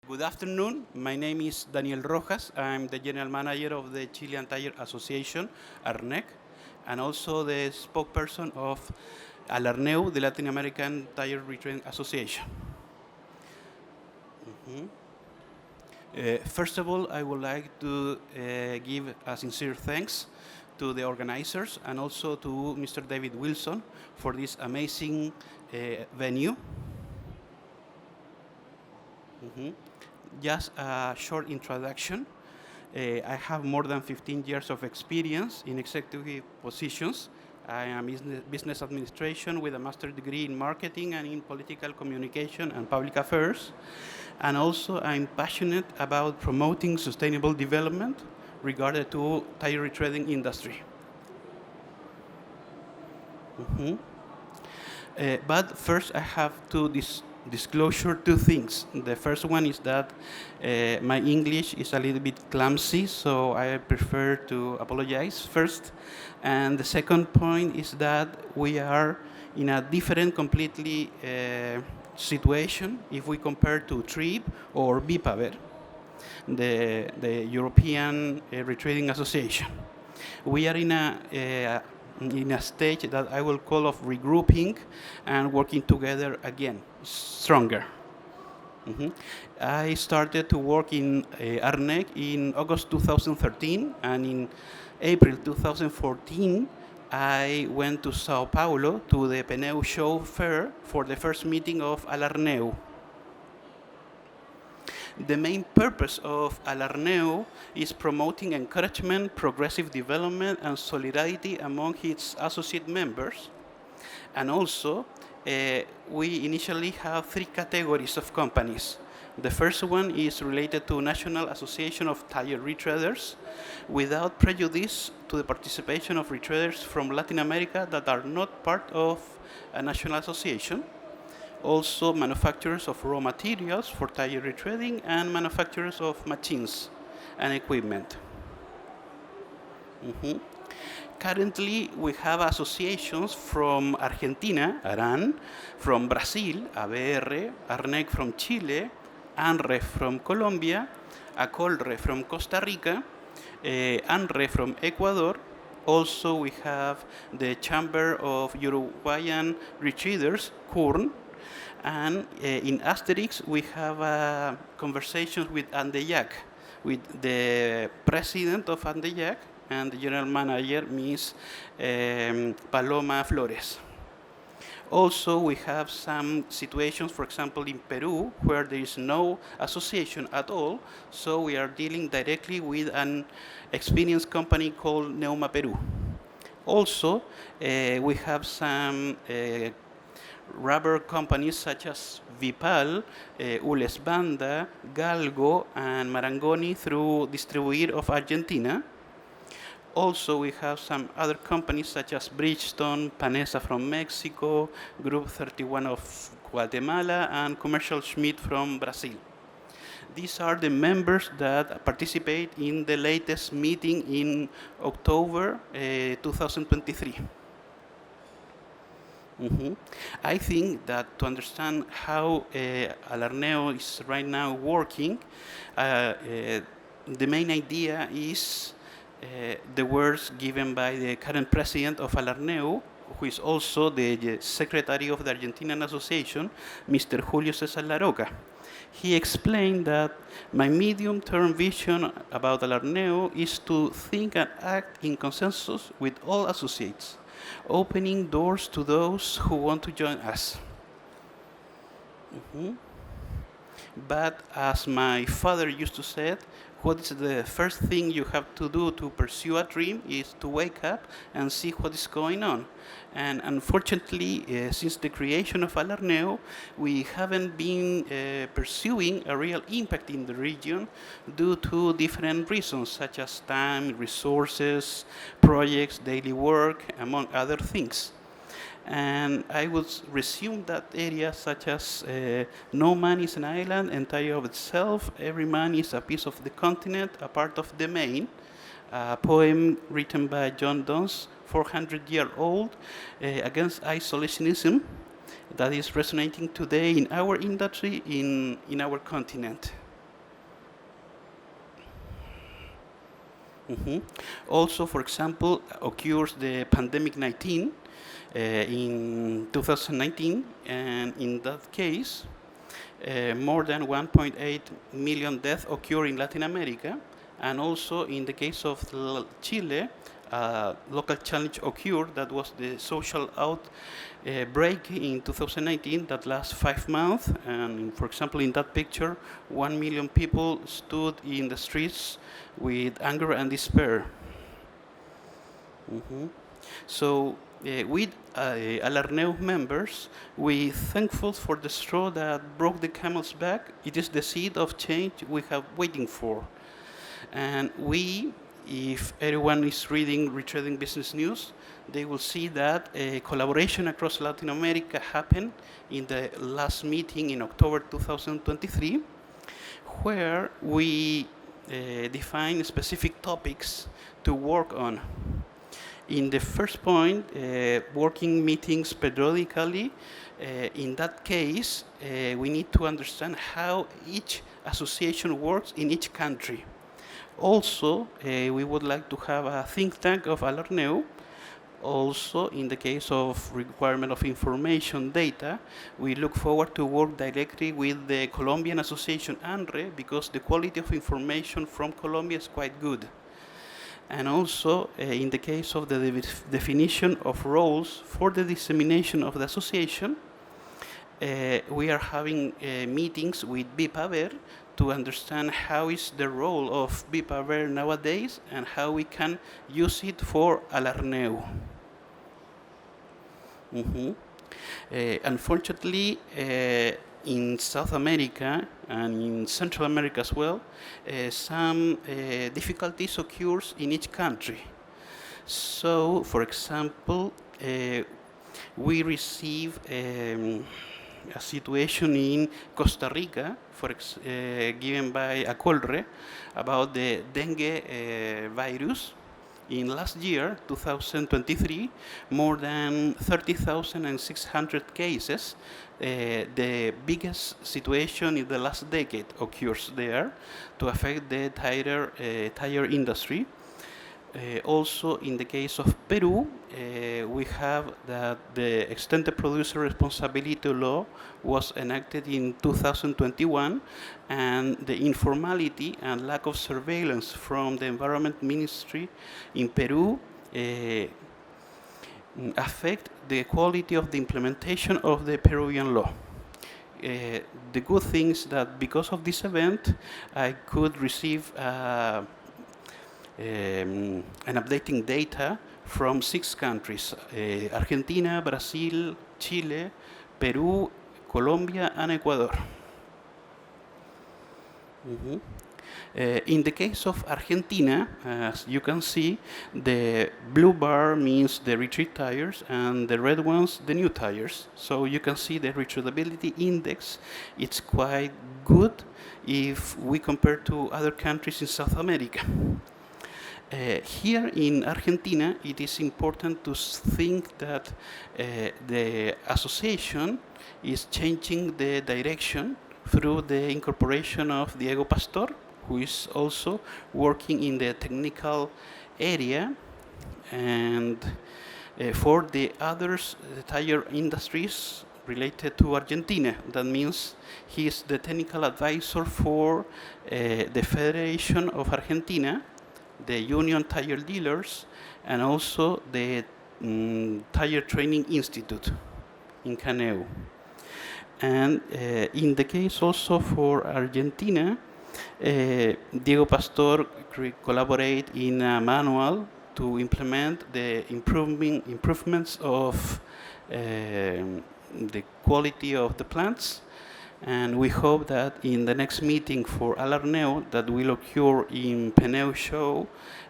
Good afternoon. My name is Daniel Rojas. I'm the General Manager of the Chilean Tire Association, ARNEC, and also the spokesperson of ALARNEU, the Latin American Tire Retreading Association. First of all, I would like to give a sincere thanks to the organizers and also to Mr. David Wilson for this amazing venue. Just a short introduction. I have more than 15 years of experience in executive positions. I am in business administration with a master's degree in marketing and in political communication and public affairs. And also I'm passionate about promoting sustainable development regarding to tire retreading industry. But first I have to disclosure two things. The first one is that my English is a little bit clumsy, so I prefer to apologize first. And the second point is that we are in a different completely situation if we compare to TRIP or BIPAVER, the European Retreading Association. We are in a stage that I will call of regrouping and working together again, stronger. I started to work in ARNEC in August 2013, and in April 2014, I went to Sao Paulo to the Pneu Show Fair for the first meeting of ALARNEU. The main purpose of ALARNEU is promoting encouragement, progressive development, and solidarity among its associate members. And also, we initially have three categories of companies. The first one is related to National Association of Tire Retreaders, without prejudice to the participation of retreaders from Latin America that are not part of a national association. Also manufacturers of raw materials for tire retreading and manufacturers of machines and equipment. Currently, we have associations from Argentina, ARAN, from Brazil, ABR, ARNEC from Chile, ANRE from Colombia, ACOLRE from Costa Rica, ANRE from Ecuador. Also, we have the Chamber of Uruguayan Retreaders, CURN, and in Asterix, we have conversations with ANDEYAC, with the president of ANDEYAC and the general manager, Ms. Paloma Flores. Also, we have some situations, for example, in Peru, where there is no association at all, so we are dealing directly with an experienced company called Neuma Peru. Also, we have some rubber companies such as Vipal, Ules Banda, Galgo, and Marangoni through Distribuir of Argentina. Also, we have some other companies such as Bridgestone, Panessa from Mexico, Group 31 of Guatemala, and Commercial Schmidt from Brazil. These are the members that participate in the latest meeting in October 2023. I think that to understand how ALARNEU is right now working, the main idea is the words given by the current president of ALARNEU, who is also the secretary of the Argentinian Association, Mr. Julio César Laroca. He explained that my medium-term vision about ALARNEU is to think and act in consensus with all associates, opening doors to those who want to join us. But as my father used to say, what is the first thing you have to do to pursue a dream is to wake up and see what is going on. And unfortunately, since the creation of ALARNEU, we haven't been pursuing a real impact in the region due to different reasons, such as time, resources, projects, daily work, among other things. And I would resume that area such as no man is an island entire of itself, every man is a piece of the continent, a part of the main, a poem written by John Donne, 400-year-old, against isolationism that is resonating today in our industry, in our continent. Mhm. Also, for example, occurs the pandemic 19 in 2019, and in that case, more than 1.8 million deaths occur in Latin America, and also in the case of Chile, local challenge occurred that was the social outbreak in 2019 that lasts 5 months, and for example in that picture 1 million people stood in the streets with anger and despair. Mhm. So with ALARNEU members, we thankful for the straw that broke the camel's back. It is the seed of change we have waiting for. And we, if everyone is reading Retreading Business News, they will see that a collaboration across Latin America happened in the last meeting in October 2023, where we define specific topics to work on. In the first point, working meetings periodically. In that case, we need to understand how each association works in each country. Also, we would like to have a think tank of ALARNEU. Also, in the case of requirement of information data, we look forward to work directly with the Colombian Association ANRE because the quality of information from Colombia is quite good. And also, in the case of the definition of roles for the dissemination of the association, we are having meetings with BIPAVER to understand how is the role of BIPAVER nowadays and how we can use it for ALARNEU. Unfortunately, in South America and in Central America as well, some difficulties occurs in each country. So, for example, we receive a situation in Costa Rica, given by ACOLRE, about the dengue virus. In last year, 2023, more than 30,600 cases. The biggest situation in the last decade occurs there to affect the tire industry. Also, in the case of Peru, we have that the extended producer responsibility law was enacted in 2021, and the informality and lack of surveillance from the Environment Ministry in Peru affect the quality of the implementation of the Peruvian law. The good thing is that because of this event, I could receive an updating data from 6 countries, Argentina, Brazil, Chile, Peru, Colombia, and Ecuador. In the case of Argentina, as you can see, the blue bar means the retread tires and the red ones the new tires. So you can see the retreadability index. It's quite good if we compare to other countries in South America. Here in Argentina, it is important to think that the association is changing the direction through the incorporation of Diego Pastor, who is also working in the technical area, and for the others, the tire industries related to Argentina. That means he is the technical advisor for the Federation of Argentina, the Union Tire Dealers, and also the Tire Training Institute in Caneu. And in the case also for Argentina, Diego Pastor collaborate in a manual to implement the improvements of the quality of the plants. And we hope that in the next meeting for ALARNEU that will occur in Peneu Show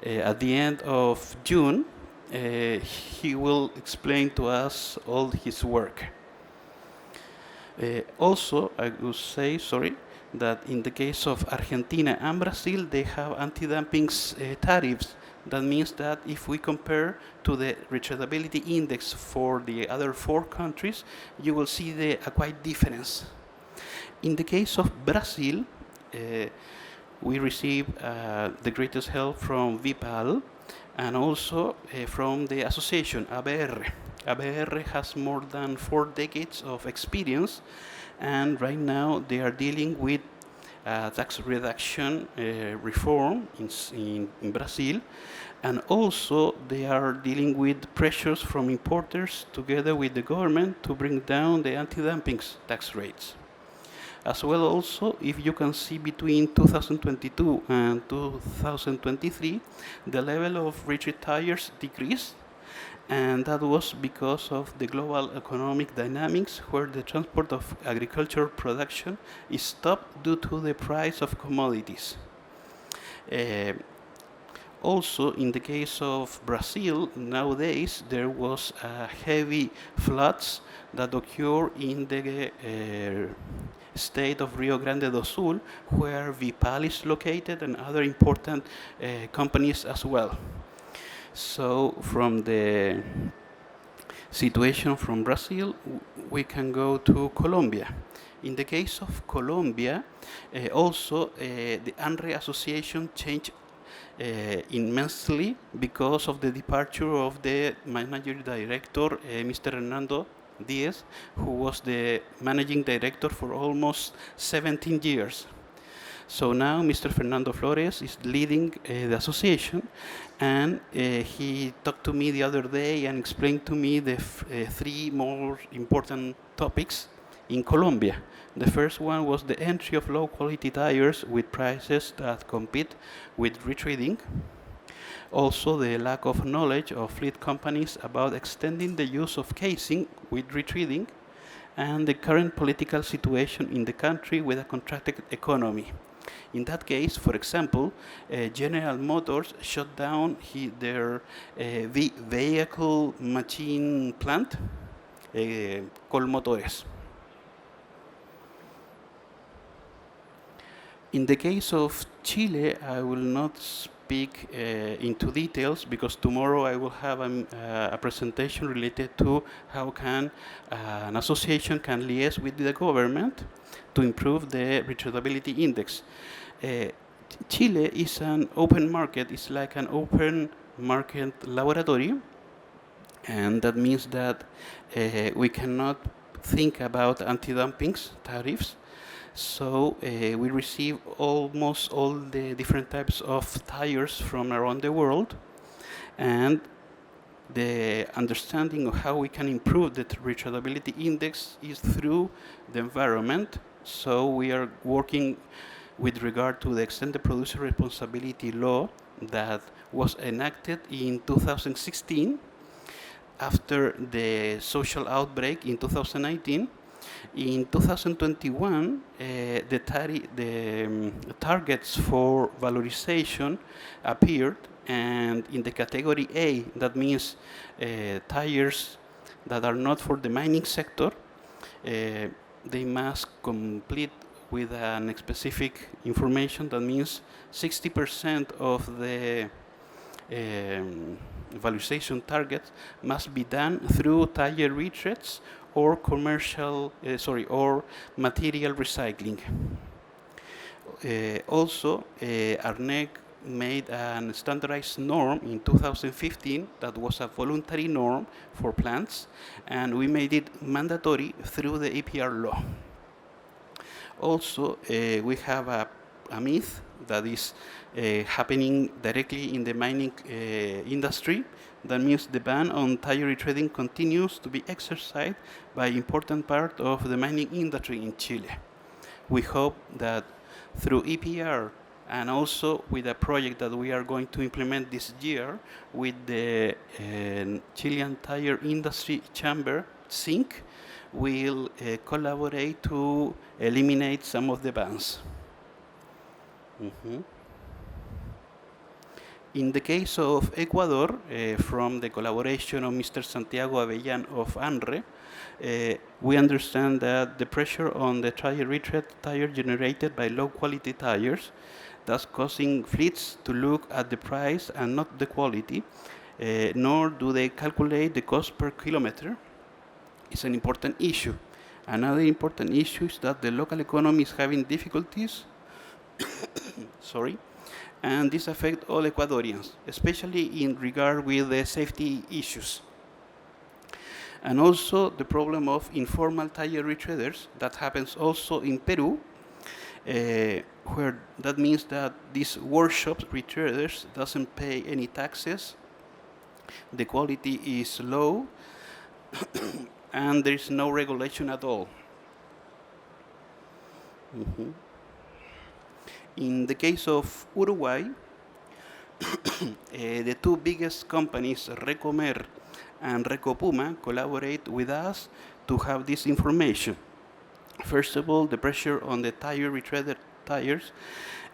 at the end of June, he will explain to us all his work. Also, I would say, that in the case of Argentina and Brazil, they have anti-dumping tariffs. That means that if we compare to the retreadability index for the other 4 countries, you will see a quite difference. In the case of Brazil, we receive the greatest help from VPAL and also from the association ABR. ABR has more than 4 decades of experience, and right now they are dealing with tax reduction reform in Brazil, and also they are dealing with pressures from importers together with the government to bring down the anti-dumping tax rates. As well also, if you can see between 2022 and 2023, the level of retread tires decreased, and that was because of the global economic dynamics where the transport of agricultural production is stopped due to the price of commodities. Also, in the case of Brazil, nowadays there was heavy floods that occur in the state of Rio Grande do Sul, where VPAL is located and other important companies as well. So from the situation from Brazil, we can go to Colombia. In the case of Colombia, also the ANRE association changed immensely because of the departure of the managing director, Mr. Hernando Diaz, who was the managing director for almost 17 years. So now Mr. Fernando Flores is leading the association, and he talked to me the other day and explained to me the 3 more important topics in Colombia. The first one was the entry of low-quality tires with prices that compete with retreading. Also, the lack of knowledge of fleet companies about extending the use of casing with retreading, and the current political situation in the country with a contracted economy. In that case, for example, General Motors shut down their vehicle machine plant, Colmotores. In the case of Chile, I will not speak into details because tomorrow I will have a presentation related to how can an association can liaise with the government to improve the retreadability index. Chile is an open market. It's like an open market laboratory, and that means that we cannot think about anti-dumping tariffs. So we receive almost all the different types of tires from around the world, and the understanding of how we can improve the retreadability index is through the environment. So we are working with regard to the extended producer responsibility law that was enacted in 2016 after the social outbreak in 2019. In 2021, the targets for valorization appeared, and in the category A, that means tires that are not for the mining sector, they must complete with an specific information. That means 60% of the valorization targets must be done through tire retreads or or material recycling. Also, ARNEC made a standardized norm in 2015 that was a voluntary norm for plants, and we made it mandatory through the APR law. Also, we have a myth that is happening directly in the mining industry. That means the ban on tire retreading continues to be exercised by important part of the mining industry in Chile. We hope that through EPR and also with a project that we are going to implement this year with the Chilean Tire Industry Chamber, SINC, will collaborate to eliminate some of the bans. In the case of Ecuador, from the collaboration of Mr. Santiago Avellan of ANRE, we understand that the pressure on the tire retread tire generated by low-quality tires, thus causing fleets to look at the price and not the quality, nor do they calculate the cost per kilometer, is an important issue. Another important issue is that the local economy is having difficulties sorry, and this affects all Ecuadorians, especially in regard with the safety issues. And also the problem of informal tire retreaders that happens also in Peru, where that means that these workshops, retreaders, doesn't pay any taxes, the quality is low, and there is no regulation at all. In the case of Uruguay, the two biggest companies, Recomer and Recopuma, collaborate with us to have this information. First of all, the pressure on the tire retreader tires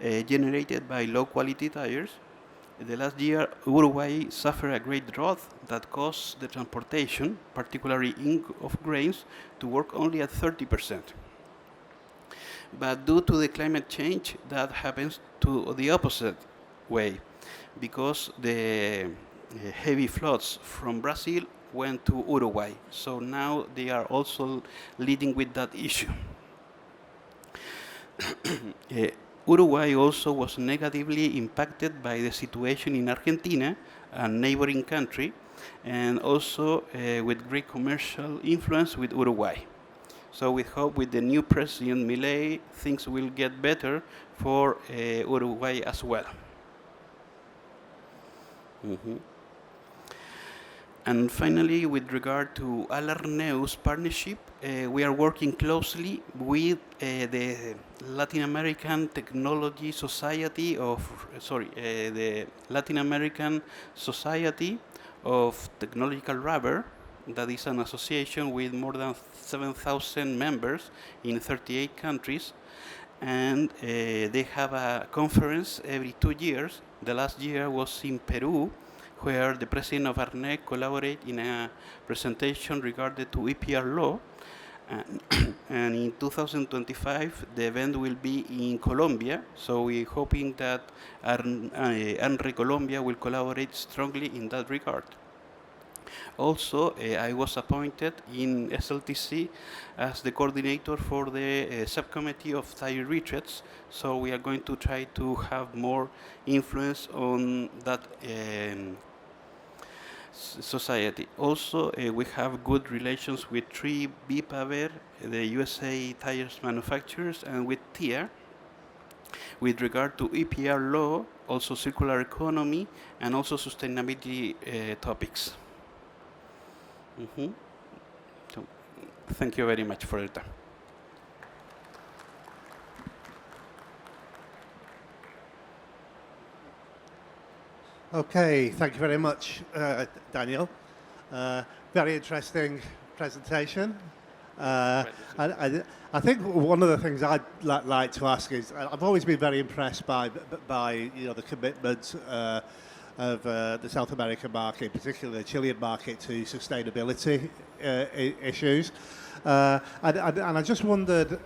generated by low quality tires. The last year, Uruguay suffered a great drought that caused the transportation, particularly of grains, to work only at 30%. But due to the climate change, that happens to the opposite way, because the heavy floods from Brazil went to Uruguay. So now they are also leading with that issue. Uruguay also was negatively impacted by the situation in Argentina, a neighboring country, and also with great commercial influence with Uruguay. So we hope with the new president, Milei, things will get better for Uruguay as well. And finally, with regard to ALARNEU's partnership, we are working closely with the Latin American Technology Society the Latin American Society of Technological Rubber. That is an association with more than 7,000 members in 38 countries. And they have a conference every 2 years. The last year was in Peru, where the president of ARNEC collaborated in a presentation regarding to EPR law. And in 2025, the event will be in Colombia. So we're hoping that ARNRE Colombia will collaborate strongly in that regard. Also, I was appointed in SLTC as the coordinator for the subcommittee of tire retreats. So we are going to try to have more influence on that society. Also, we have good relations with 3B Paver, the USA tires manufacturers, and with TIA with regard to EPR law, also circular economy, and also sustainability topics. So, thank you very much for your time. Okay, thank you very much, Daniel. Very interesting presentation. I think one of the things I'd like to ask is, I've always been very impressed by the commitment of the South American market, particularly the Chilean market, to sustainability issues. And I just wondered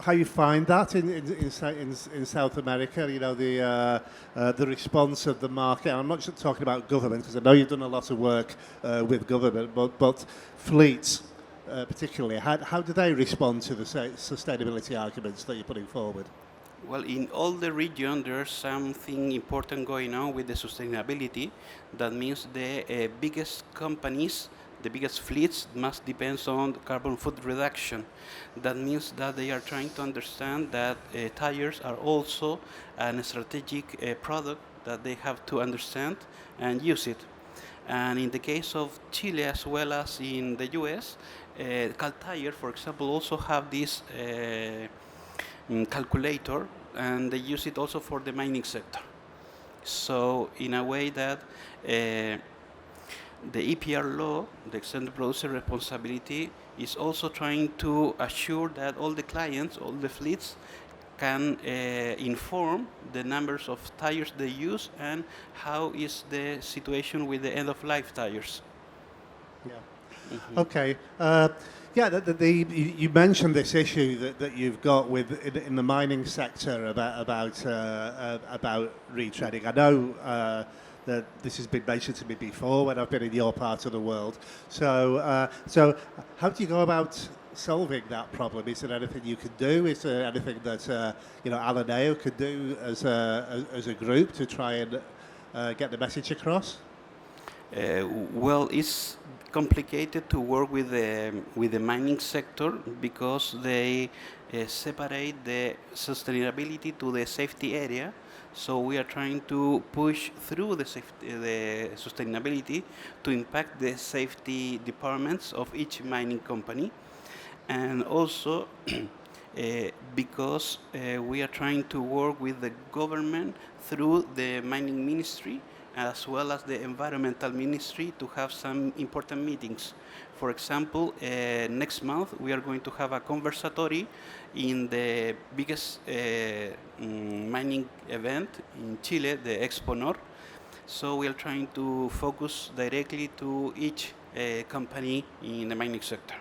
how you find that in South America. You know, the response of the market. And I'm not just talking about government, because I know you've done a lot of work with government, but fleets particularly. How do they respond to the sustainability arguments that you're putting forward? Well, in all the region, there's something important going on with the sustainability. That means the biggest companies, the biggest fleets must depend on carbon footprint reduction. That means that they are trying to understand that tires are also a strategic product that they have to understand and use it. And in the case of Chile as well as in the US, CalTire, for example, also have this calculator, and they use it also for the mining sector. So in a way that the EPR law, the extended producer responsibility, is also trying to assure that all the clients, all the fleets, can inform the numbers of tires they use and how is the situation with the end-of-life tires. Yeah. Mm-hmm. Okay. You mentioned this issue that you've got in the mining sector about retreading. I know that this has been mentioned to me before when I've been in your part of the world. So how do you go about solving that problem? Is there anything you can do? Is there anything that ALARNEU could do as a group to try and get the message across? Well, it's complicated to work with the mining sector because they separate the sustainability to the safety area. So we are trying to push through the sustainability to impact the safety departments of each mining company, and also because we are trying to work with the government through the mining ministry as well as the environmental ministry to have some important meetings. For example, next month we are going to have a conversatory in the biggest mining event in Chile, the Expo North. So we are trying to focus directly to each company in the mining sector.